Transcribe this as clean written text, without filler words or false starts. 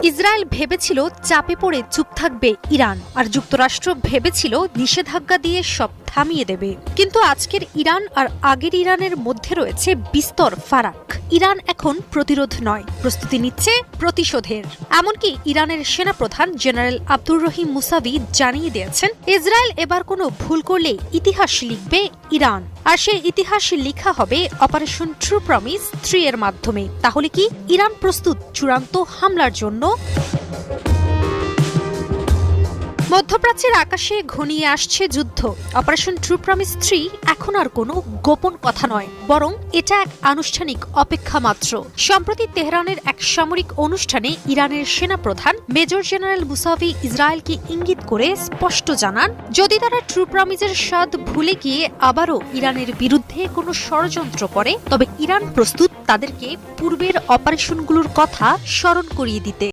Israel ভেবেছিল চাপে পড়ে চুপ থাকবে ইরান, আর যুক্তরাষ্ট্র ভেবেছিল নিষেধাজ্ঞা দিয়ে সব থামিয়ে দেবে। কিন্তু আজকের ইরান আর আগের ইরানের মধ্যে রয়েছে বিস্তর ফারাক। ইরান এখন প্রতিরোধ নয়, প্রস্তুতি নিচ্ছে প্রতিশোধের। এমনকি ইরানের সেনাপ্রধান জেনারেল আব্দুর রহিম মুসাভি জানিয়ে দিয়েছেন, ইসরায়েল এবার কোনো ভুল করলে ইতিহাস লিখবে ইরান, আর সেই ইতিহাস লেখা হবে অপারেশন ট্রু প্রমিস 3 এর মাধ্যমে। তাহলে কি ইরান প্রস্তুত চূড়ান্ত হামলার জন্য? মধ্যপ্রাচ্যের আকাশে ঘনিয়ে আসছে যুদ্ধ। অপারেশন ট্রু প্রমিস 3 এখন আর কোনো গোপন কথা নয়, বরং এটা এক আনুষ্ঠানিক অপেক্ষা মাত্র। সম্প্রতি তেহরানের এক সামরিক অনুষ্ঠানে ইরানের সেনাপ্রধান মেজর জেনারেল মুসাভি ইসরায়েলকে ইঙ্গিত করে স্পষ্ট জানান, যদি তারা ট্রু প্রমিসের স্বাদ ভুলে গিয়ে আবারও ইরানের বিরুদ্ধে কোনো ষড়যন্ত্র করে, তবে ইরান প্রস্তুত তাদেরকে পূর্বের অপারেশনগুলোর কথা স্মরণ করিয়ে দিতে।